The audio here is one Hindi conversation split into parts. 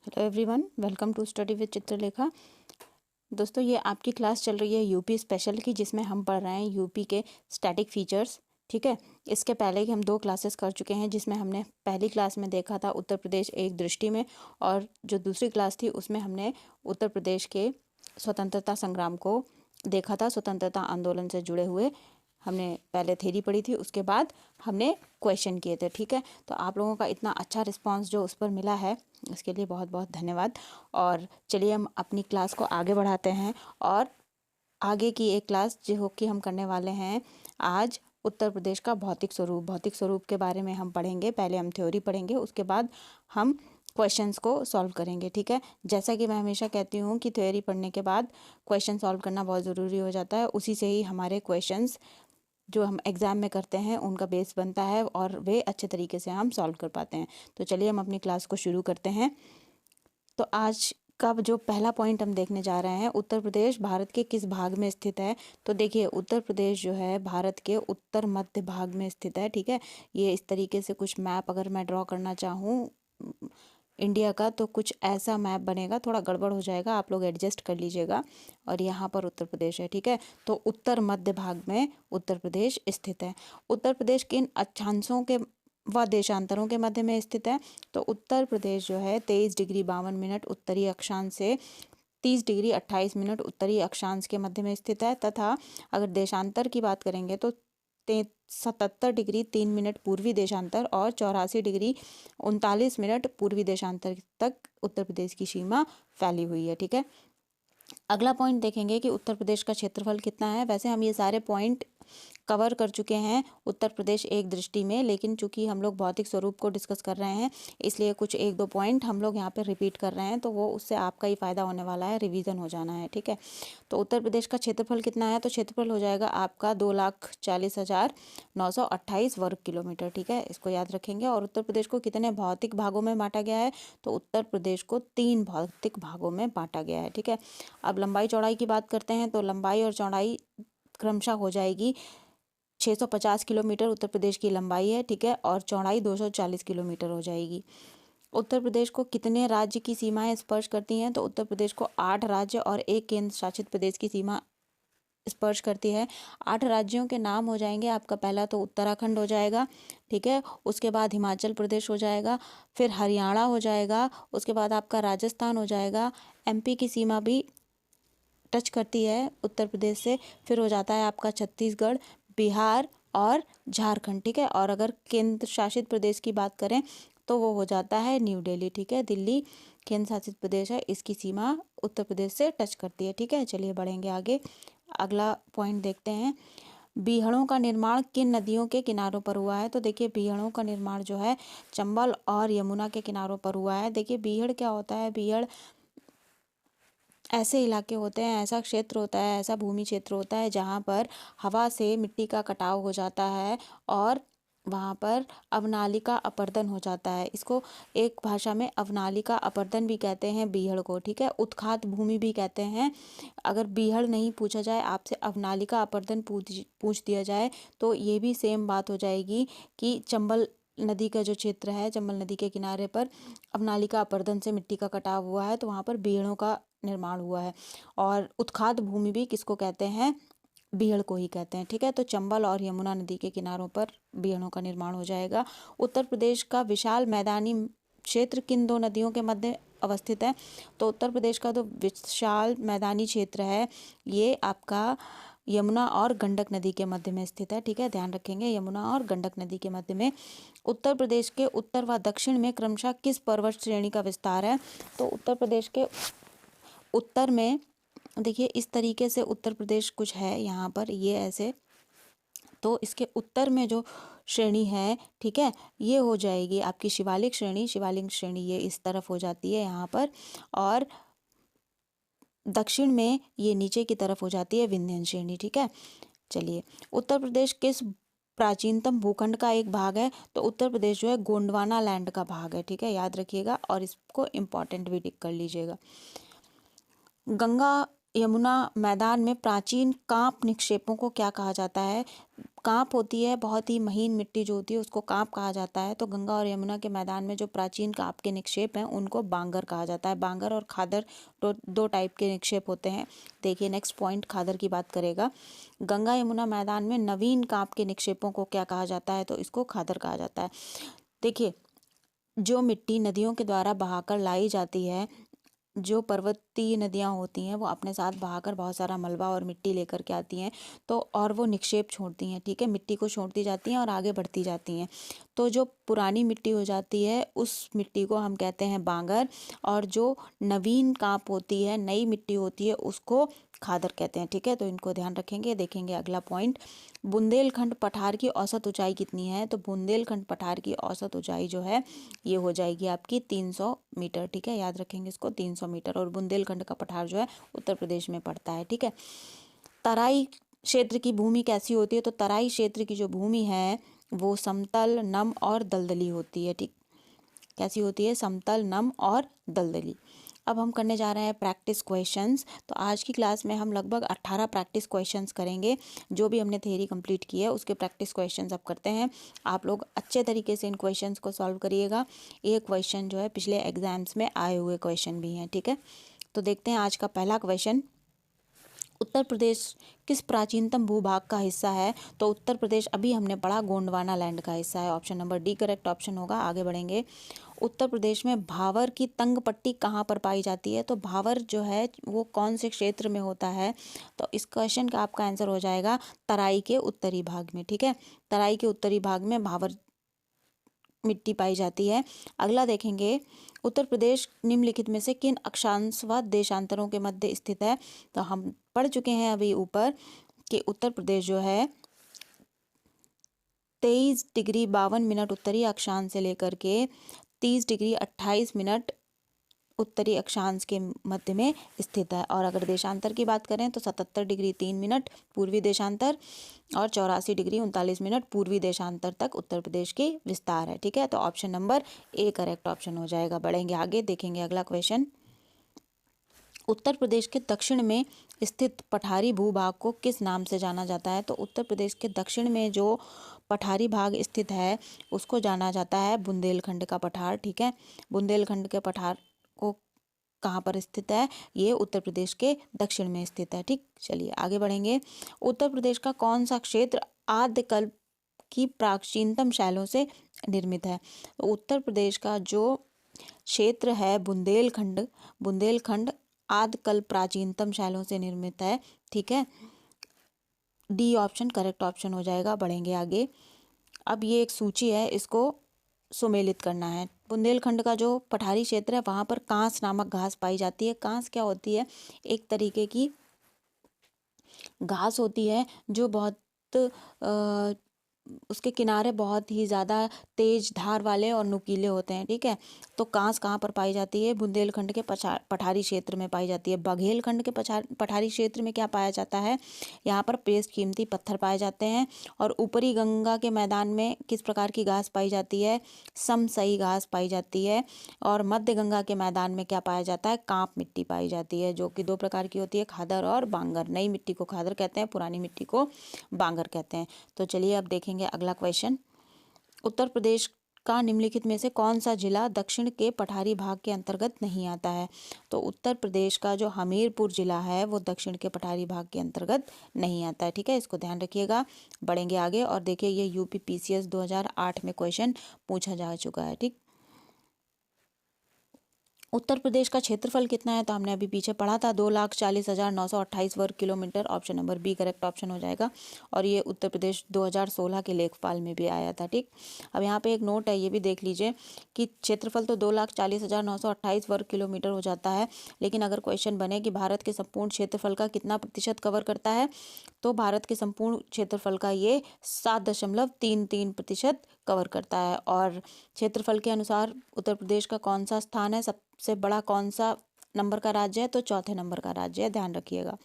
Hello everyone, welcome to study with Chitralekha. दोस्तों, ये आपकी क्लास चल रही है यूपी स्पेशल की, जिसमें हम पढ़ रहे हैं यूपी के स्टैटिक फीचर्स। ठीक है, इसके पहले ही हम 2 क्लासेस कर चुके हैं, जिसमें हमने पहली क्लास में देखा था उत्तर प्रदेश एक दृष्टि में, और जो दूसरी क्लास थी उसमें हमने उत्तर प्रदेश के स्वतंत्रता संग्राम को देखा था। स्वतंत्रता आंदोलन से जुड़े हुए हमने पहले थ्योरी पढ़ी थी, उसके बाद हमने क्वेश्चन किए थे। ठीक है, तो आप लोगों का इतना अच्छा रिस्पांस जो उस पर मिला है, इसके लिए बहुत बहुत धन्यवाद। और चलिए हम अपनी क्लास को आगे बढ़ाते हैं, और आगे की एक क्लास जो कि हम करने वाले हैं आज, उत्तर प्रदेश का भौतिक स्वरूप के बारे में हम पढ़ेंगे। पहले हम थ्योरी पढ़ेंगे, उसके बाद हम क्वेश्चंस को सॉल्व करेंगे। ठीक है, जैसा कि मैं हमेशा कहती हूँ कि थ्योरी पढ़ने के बाद क्वेश्चन सॉल्व करना बहुत ज़रूरी हो जाता है। उसी से ही हमारे क्वेश्चंस जो हम एग्ज़ाम में करते हैं उनका बेस बनता है, और वे अच्छे तरीके से हम सॉल्व कर पाते हैं। तो चलिए हम अपनी क्लास को शुरू करते हैं। तो आज का जो पहला पॉइंट हम देखने जा रहे हैं, उत्तर प्रदेश भारत के किस भाग में स्थित है। तो देखिए, उत्तर प्रदेश जो है भारत के उत्तर मध्य भाग में स्थित है। ठीक है, ये इस तरीके से कुछ मैप अगर मैं ड्रॉ करना चाहूँ इंडिया का, तो कुछ ऐसा मैप बनेगा। थोड़ा गड़बड़ हो जाएगा, आप लोग एडजस्ट कर लीजिएगा। और यहाँ पर उत्तर प्रदेश है। ठीक है, तो उत्तर मध्य भाग में उत्तर प्रदेश स्थित है। उत्तर प्रदेश किन अक्षांशों के व देशांतरों के मध्य में स्थित है। तो उत्तर प्रदेश जो है 23 डिग्री 52 मिनट उत्तरी अक्षांश से 30 डिग्री 28 मिनट उत्तरी अक्षांश के मध्य में स्थित है, तथा अगर देशांतर की बात करेंगे तो 77 डिग्री 3 मिनट पूर्वी देशांतर और 84 डिग्री 39 मिनट पूर्वी देशांतर तक उत्तर प्रदेश की सीमा फैली हुई है। ठीक है, अगला पॉइंट देखेंगे कि उत्तर प्रदेश का क्षेत्रफल कितना है। वैसे हम ये सारे पॉइंट कवर कर चुके हैं उत्तर प्रदेश एक दृष्टि में, लेकिन चूंकि हम लोग भौतिक स्वरूप को डिस्कस कर रहे हैं, इसलिए कुछ 1-2 पॉइंट हम लोग यहाँ पे रिपीट कर रहे हैं, तो वो उससे आपका ही फ़ायदा होने वाला है, रिवीजन हो जाना है। ठीक है, तो उत्तर प्रदेश का क्षेत्रफल कितना है। तो क्षेत्रफल हो जाएगा आपका 2,40,928 वर्ग किलोमीटर। ठीक है, इसको याद रखेंगे। और उत्तर प्रदेश को कितने भौतिक भागों में बांटा गया है। तो उत्तर प्रदेश को 3 भौतिक भागों में बांटा गया है। ठीक है, अब लंबाई चौड़ाई की बात करते हैं। तो लंबाई और चौड़ाई क्रमशः हो जाएगी। 650 किलोमीटर उत्तर प्रदेश की लंबाई है। ठीक है, और चौड़ाई 240 किलोमीटर हो जाएगी। उत्तर प्रदेश को कितने राज्य की सीमाएं स्पर्श करती हैं। तो उत्तर प्रदेश को 8 राज्य और 1 केंद्र शासित प्रदेश की सीमा स्पर्श करती है। 8 राज्यों के नाम हो जाएंगे आपका, पहला तो उत्तराखंड हो जाएगा। ठीक है, उसके बाद हिमाचल प्रदेश हो जाएगा, फिर हरियाणा हो जाएगा, उसके बाद आपका राजस्थान हो जाएगा। एमपी की सीमा भी टच करती है उत्तर प्रदेश से, फिर हो जाता है आपका छत्तीसगढ़, बिहार और झारखंड। ठीक है, और अगर केंद्र शासित प्रदेश की बात करें तो वो हो जाता है न्यू दिल्ली। ठीक है, दिल्ली केंद्र शासित प्रदेश है, इसकी सीमा उत्तर प्रदेश से टच करती है। ठीक है, चलिए बढ़ेंगे आगे। अगला पॉइंट देखते हैं, बीहड़ों का निर्माण किन नदियों के किनारों पर हुआ है। तो देखिए, बीहड़ों का निर्माण जो है चंबल और यमुना के किनारों पर हुआ है। देखिए, बीहड़ क्या होता है। बीहड़ ऐसे इलाके होते हैं, ऐसा क्षेत्र होता है, ऐसा भूमि क्षेत्र होता है जहाँ पर हवा से मिट्टी का कटाव हो जाता है, और वहाँ पर अवनालिका अपरदन हो जाता है। इसको एक भाषा में अवनालिका अपरदन भी कहते हैं बीहड़ को। ठीक है, उत्खात भूमि भी कहते हैं। अगर बीहड़ नहीं पूछा जाए आपसे, अवनालिका अपरदन पूछ दिया जाए, तो ये भी सेम बात हो जाएगी कि चंबल नदी का जो क्षेत्र है, चंबल नदी के किनारे पर अवनालिका अपरदन से मिट्टी का कटाव हुआ है, तो वहाँ पर बीहड़ों का निर्माण हुआ है। और उत्खात भूमि भी किसको कहते हैं, बीहड़ को ही कहते हैं। ठीक है, तो चंबल और यमुना नदी के किनारों पर बीहड़ों का निर्माण हो जाएगा। उत्तर प्रदेश का विशाल मैदानी क्षेत्र किन 2 नदियों के मध्य अवस्थित है। तो उत्तर प्रदेश का जो विशाल मैदानी क्षेत्र है, ये आपका यमुना और गंडक नदी के मध्य में स्थित है। ठीक है, ध्यान रखेंगे, यमुना और गंडक नदी के मध्य में। उत्तर प्रदेश के उत्तर व दक्षिण में क्रमशः किस पर्वत श्रेणी का विस्तार है। तो उत्तर प्रदेश के उत्तर में देखिए, इस तरीके से उत्तर प्रदेश कुछ है यहाँ पर, ये ऐसे, तो इसके उत्तर में जो श्रेणी है, ठीक है, ये हो जाएगी आपकी शिवालिक श्रेणी। शिवालिक श्रेणी ये इस तरफ हो जाती है यहाँ पर, और दक्षिण में ये नीचे की तरफ हो जाती है विंध्य श्रेणी। ठीक है, चलिए, उत्तर प्रदेश किस प्राचीनतम भूखंड का एक भाग है। तो उत्तर प्रदेश जो है गोंडवाना लैंड का भाग है। ठीक है, याद रखिएगा, और इसको इम्पॉर्टेंट भी टिक कर लीजिएगा। गंगा यमुना मैदान में प्राचीन कांप निक्षेपों को क्या कहा जाता है? कांप होती है बहुत ही महीन मिट्टी जो होती है उसको कांप कहा जाता है। तो गंगा और यमुना के मैदान में जो प्राचीन कांप के निक्षेप हैं उनको बांगर कहा जाता है। बांगर और खादर दो टाइप के निक्षेप होते हैं। देखिए नेक्स्ट पॉइंट खादर की बात करेगा। गंगा यमुना मैदान में नवीन कांप के निक्षेपों को क्या कहा जाता है? तो इसको खादर कहा जाता है। देखिए जो मिट्टी नदियों के द्वारा बहाकर लाई जाती है, जो पर्वतीय नदियाँ होती हैं वो अपने साथ बहाकर बहुत सारा मलबा और मिट्टी लेकर के आती हैं, तो और वो निक्षेप छोड़ती हैं, ठीक है, मिट्टी को छोड़ती जाती हैं और आगे बढ़ती जाती हैं। तो जो पुरानी मिट्टी हो जाती है उस मिट्टी को हम कहते हैं बांगर, और जो नवीन कांप होती है, नई मिट्टी होती है, उसको खादर कहते हैं। ठीक है, तो इनको ध्यान रखेंगे। देखेंगे अगला पॉइंट, बुंदेलखंड पठार की औसत ऊंचाई कितनी है? तो बुंदेलखंड पठार की औसत ऊंचाई जो है ये हो जाएगी आपकी 300 मीटर। ठीक है, याद रखेंगे इसको, 300 मीटर। और बुंदेलखंड का पठार जो है उत्तर प्रदेश में पड़ता है। ठीक है, तराई क्षेत्र की भूमि कैसी होती है? तो तराई क्षेत्र की जो भूमि है वो समतल, नम और दलदली होती है। ठीक, कैसी होती है? समतल, नम और दलदली। अब हम करने जा रहे हैं प्रैक्टिस क्वेश्चंस। तो आज की क्लास में हम लगभग 18 प्रैक्टिस क्वेश्चंस करेंगे। जो भी हमने थ्योरी कंप्लीट की है उसके प्रैक्टिस क्वेश्चंस अब करते हैं। आप लोग अच्छे तरीके से इन क्वेश्चंस को सॉल्व करिएगा। ये क्वेश्चन जो है पिछले एग्जाम्स में आए हुए क्वेश्चन भी हैं। ठीक है, तो देखते हैं आज का पहला क्वेश्चन। उत्तर प्रदेश किस प्राचीनतम भूभाग का हिस्सा है? तो उत्तर प्रदेश अभी हमने पढ़ा गोंडवाना लैंड का हिस्सा है। Option number D correct option होगा। आगे बढ़ेंगे। उत्तर प्रदेश में भावर की तंग पट्टी कहाँ पर पाई जाती है? तो भावर जो है वो कौन से क्षेत्र में होता है? तो इस क्वेश्चन का आपका आंसर हो जाएगा तराई के उत्तरी भाग में। ठीक है, तराई के उत्तरी भाग में भावर मिट्टी पाई जाती है। अगला देखेंगे, उत्तर प्रदेश निम्नलिखित में से किन अक्षांश व देशांतरों के मध्य स्थित है? तो हम पढ़ चुके हैं अभी ऊपर कि उत्तर प्रदेश जो है 23 डिग्री 52 मिनट उत्तरी अक्षांश से लेकर के 30 डिग्री 28 मिनट उत्तरी अक्षांश के मध्य में स्थित है। और अगर देशांतर की बात करें तो 77 डिग्री 3 मिनट पूर्वी देशांतर और 84 डिग्री 39 मिनट पूर्वी देशांतर तक उत्तर प्रदेश की विस्तार है। ठीक है, तो option number A correct option हो जाएगा। बढ़ेंगे आगे, देखेंगे अगला क्वेश्चन। उत्तर प्रदेश के दक्षिण में स्थित पठारी भूभाग को किस नाम से जाना जाता है? तो उत्तर प्रदेश के दक्षिण में जो पठारी भाग स्थित है उसको जाना जाता है बुंदेलखंड का पठार। ठीक है, बुंदेलखंड के पठार को कहाँ पर स्थित है? ये उत्तर प्रदेश के दक्षिण में स्थित है। ठीक, चलिए आगे बढ़ेंगे। उत्तर प्रदेश का कौन सा क्षेत्र आद्यकाल की प्राचीनतम शैलों से निर्मित है? तो उत्तर प्रदेश का जो क्षेत्र है बुंदेलखंड, बुंदेलखंड आद्यकाल प्राचीनतम शैलों से निर्मित है। ठीक है, डी ऑप्शन करेक्ट ऑप्शन हो जाएगा। बढ़ेंगे आगे। अब ये एक सूची है, इसको सुमेलित करना है। बुंदेलखंड का जो पठारी क्षेत्र है वहाँ पर कांस नामक घास पाई जाती है। कांस क्या होती है? एक तरीके की घास होती है जो बहुत उसके किनारे बहुत ही ज़्यादा तेज धार वाले और नुकीले होते हैं। ठीक है, तो कांस कहाँ पर पाई जाती है? बुंदेलखंड के पठारी क्षेत्र में पाई जाती है। बघेलखंड के पठारी क्षेत्र में क्या पाया जाता है? यहाँ पर बेशकीमती पत्थर पाए जाते हैं। और ऊपरी गंगा के मैदान में किस प्रकार की घास पाई जाती है? समसई घास पाई जाती है। और मध्य गंगा के मैदान में क्या पाया जाता है? कांप मिट्टी पाई जाती है, जो कि दो प्रकार की होती है, खादर और बांगर। नई मिट्टी को खादर कहते हैं, पुरानी मिट्टी को बांगर कहते हैं। तो चलिए अब देखेंगे अगला क्वेश्चन। उत्तर प्रदेश का निम्नलिखित में से कौन सा जिला दक्षिण के पठारी भाग के अंतर्गत नहीं आता है? तो उत्तर प्रदेश का जो हमीरपुर जिला है वो दक्षिण के पठारी भाग के अंतर्गत नहीं आता है। ठीक है, इसको ध्यान रखिएगा। बढ़ेंगे आगे और देखिए ये यूपी पीसीएस 2008 में क्वेश्चन पूछा जा चुका है। ठीक, उत्तर प्रदेश का क्षेत्रफल कितना है? तो हमने अभी पीछे पढ़ा था 2,40,928 वर्ग kilometre. Option number B correct option हो जाएगा। और ये उत्तर प्रदेश 2016 के लेखपाल में भी आया था। ठीक, अब यहाँ पे एक नोट है, ये भी देख लीजिए कि क्षेत्रफल तो 2,40,928 वर्ग किलोमीटर हो जाता है, लेकिन अगर क्वेश्चन बने कि भारत के संपूर्ण क्षेत्रफल का कितना प्रतिशत कवर करता है, तो भारत के संपूर्ण क्षेत्रफल का ये 7.33% कवर करता है। और क्षेत्रफल के अनुसार उत्तर प्रदेश का कौन सा स्थान है, सबसे बड़ा कौन सा नंबर का राज्य है? तो चौथे नंबर का राज्य है, ध्यान रखिएगा।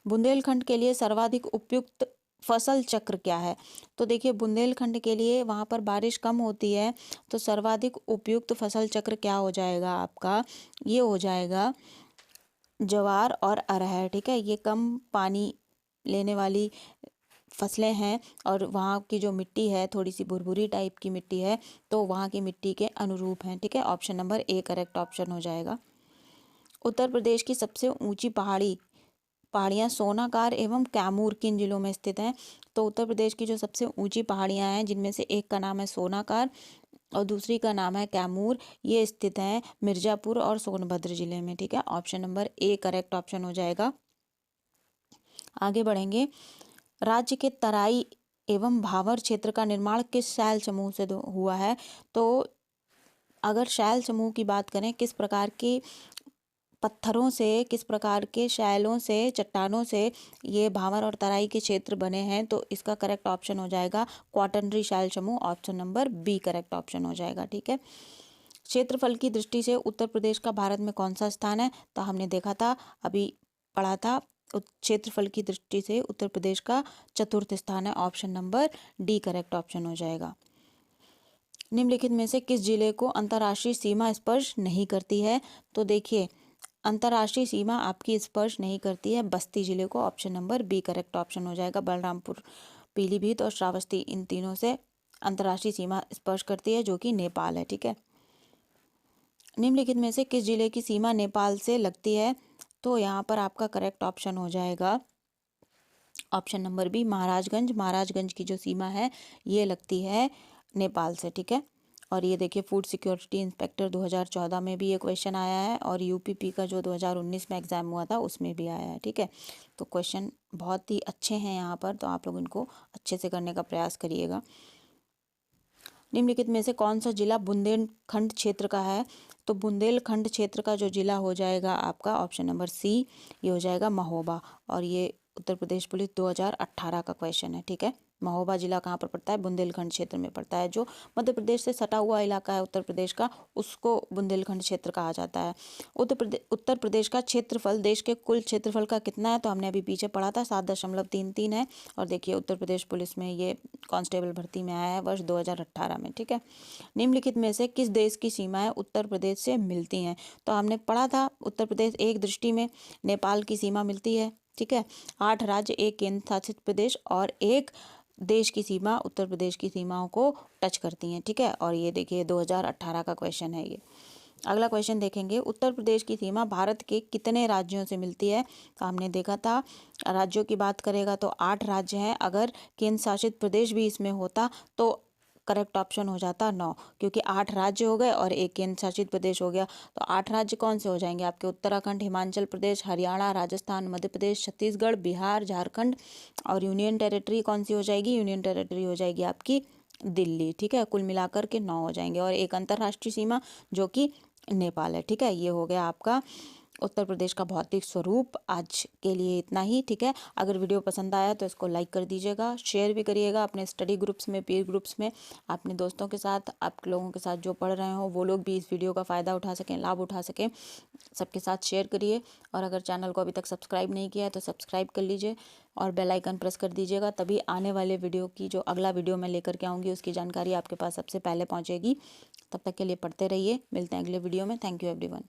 बुंदेलखंड के लिए सर्वाधिक उपयुक्त फसल चक्र क्या है? तो देखिए बुंदेलखंड के लिए वहाँ पर बारिश कम होती है, तो सर्वाधिक उपयुक्त फसल चक्र क्या हो जाएगा आपका? ये हो जाएगा ज्वार और अरहर, ठीक है, ये कम पानी लेने वाली फसलें हैं और वहाँ की जो मिट्टी है थोड़ी सी भुरभुरी टाइप की मिट्टी है, तो वहाँ की मिट्टी के अनुरूप हैं, ठीक है। Option number A correct option हो जाएगा। उत्तर प्रदेश की सबसे ऊंची पहाड़ियाँ सोनाकार एवं कैमूर किन जिलों में स्थित हैं? तो उत्तर प्रदेश की जो सबसे ऊंची पहाड़ियाँ हैं जिनमें से एक का नाम है सोनाकार और दूसरी का नाम है कैमूर, ये स्थित हैं मिर्जापुर और सोनभद्र जिले में, ठीक है। Option number A correct option हो जाएगा। आगे बढ़ेंगे। राज्य के तराई एवं भावर क्षेत्र का निर्माण किस शैल समूह से हुआ है? तो अगर शैल समूह की बात करें, किस प्रकार के पत्थरों से, किस प्रकार के शैलों से, चट्टानों से ये भावर और तराई के क्षेत्र बने हैं, तो इसका करेक्ट ऑप्शन हो जाएगा क्वाटरनरी शैल समूह। Option number B correct option हो जाएगा, ठीक है। क्षेत्रफल की दृष्टि से उत्तर प्रदेश का भारत में कौन सा स्थान है? तो हमने देखा था, अभी पढ़ा था, क्षेत्रफल की दृष्टि से उत्तर प्रदेश का चतुर्थ स्थान है। Option number D correct option हो जाएगा। निम्नलिखित में से किस जिले को अंतर्राष्ट्रीय सीमा स्पर्श नहीं करती है? तो देखिए, अंतर्राष्ट्रीय सीमा आपकी स्पर्श नहीं करती है बस्ती जिले को। Option number B correct option हो जाएगा। बलरामपुर, पीलीभीत और श्रावस्ती, इन तीनों से अंतर्राष्ट्रीय सीमा स्पर्श करती है जो कि नेपाल है, ठीक है। निम्नलिखित में से किस जिले की सीमा नेपाल से लगती है? तो यहाँ पर आपका करेक्ट ऑप्शन हो जाएगा option number B Maharajganj. Maharajganj की जो सीमा है ये लगती है नेपाल से, ठीक है। और ये देखिए, फूड सिक्योरिटी इंस्पेक्टर 2014 में भी ये क्वेश्चन आया है और यूपीपी का जो 2019 में एग्जाम हुआ था उसमें भी आया है, ठीक है। तो क्वेश्चन बहुत ही अच्छे हैं यहाँ पर, तो आप लोग इनको अच्छे से करने का प्रयास करिएगा। निम्नलिखित में से कौन सा जिला बुंदेलखंड क्षेत्र का है? तो बुंदेलखंड क्षेत्र का जो जिला हो जाएगा आपका ऑप्शन नंबर सी, ये हो जाएगा महोबा। और ये उत्तर प्रदेश पुलिस 2018 का क्वेश्चन है, ठीक है। महोबा जिला कहाँ पर पड़ता है? बुंदेलखंड क्षेत्र में पड़ता है। जो मध्य प्रदेश से सटा हुआ इलाका है उत्तर प्रदेश का, उसको बुंदेलखंड क्षेत्र कहा जाता है। उत्तर प्रदेश का क्षेत्रफल देश के कुल क्षेत्रफल का कितना है? तो हमने अभी पीछे पढ़ा था, 7.33 है। और देखिए, उत्तर प्रदेश पुलिस में ये कांस्टेबल भर्ती में आया है वर्ष 2018 में, ठीक है। निम्नलिखित में से किस देश की सीमाएं उत्तर प्रदेश से मिलती हैं? तो हमने पढ़ा था, उत्तर प्रदेश एक दृष्टि में नेपाल की सीमा मिलती है, ठीक है। 8 राज्य, एक केंद्र शासित प्रदेश और एक देश की सीमा उत्तर प्रदेश की सीमाओं को टच करती हैं, ठीक है। और ये देखिए 2018 का क्वेश्चन है ये। अगला क्वेश्चन देखेंगे, उत्तर प्रदेश की सीमा भारत के कितने राज्यों से मिलती है? तो हमने देखा था, राज्यों की बात करेगा तो 8 राज्य हैं। अगर केंद्र शासित प्रदेश भी इसमें होता तो करेक्ट ऑप्शन हो जाता 9, क्योंकि 8 राज्य हो गए और एक केंद्र शासित प्रदेश हो गया। तो 8 राज्य कौन से हो जाएंगे आपके? उत्तराखंड, हिमाचल प्रदेश, हरियाणा, राजस्थान, मध्य प्रदेश, छत्तीसगढ़, बिहार, झारखंड। और यूनियन टेरिटरी कौन सी हो जाएगी? यूनियन टेरिटरी हो जाएगी आपकी दिल्ली, ठीक है। कुल मिलाकर के 9 हो जाएंगे। और एक अंतर्राष्ट्रीय सीमा जो कि नेपाल है, ठीक है। ये हो गया आपका उत्तर प्रदेश का भौतिक स्वरूप। आज के लिए इतना ही, ठीक है। अगर वीडियो पसंद आया तो इसको लाइक कर दीजिएगा, शेयर भी करिएगा अपने स्टडी ग्रुप्स में, पीर ग्रुप्स में, अपने दोस्तों के साथ, आप लोगों के साथ जो पढ़ रहे हो वो लोग भी इस वीडियो का फ़ायदा उठा सकें, लाभ उठा सकें। सबके साथ शेयर करिए। और अगर चैनल को अभी तक सब्सक्राइब नहीं किया है तो सब्सक्राइब कर लीजिए और बेल आइकन प्रेस कर दीजिएगा, तभी आने वाले वीडियो की जो अगला वीडियो मैं लेकर के आऊँगी उसकी जानकारी आपके पास सबसे पहले पहुँचेगी। तब तक के लिए पढ़ते रहिए, मिलते हैं अगले वीडियो में। Thank you everyone.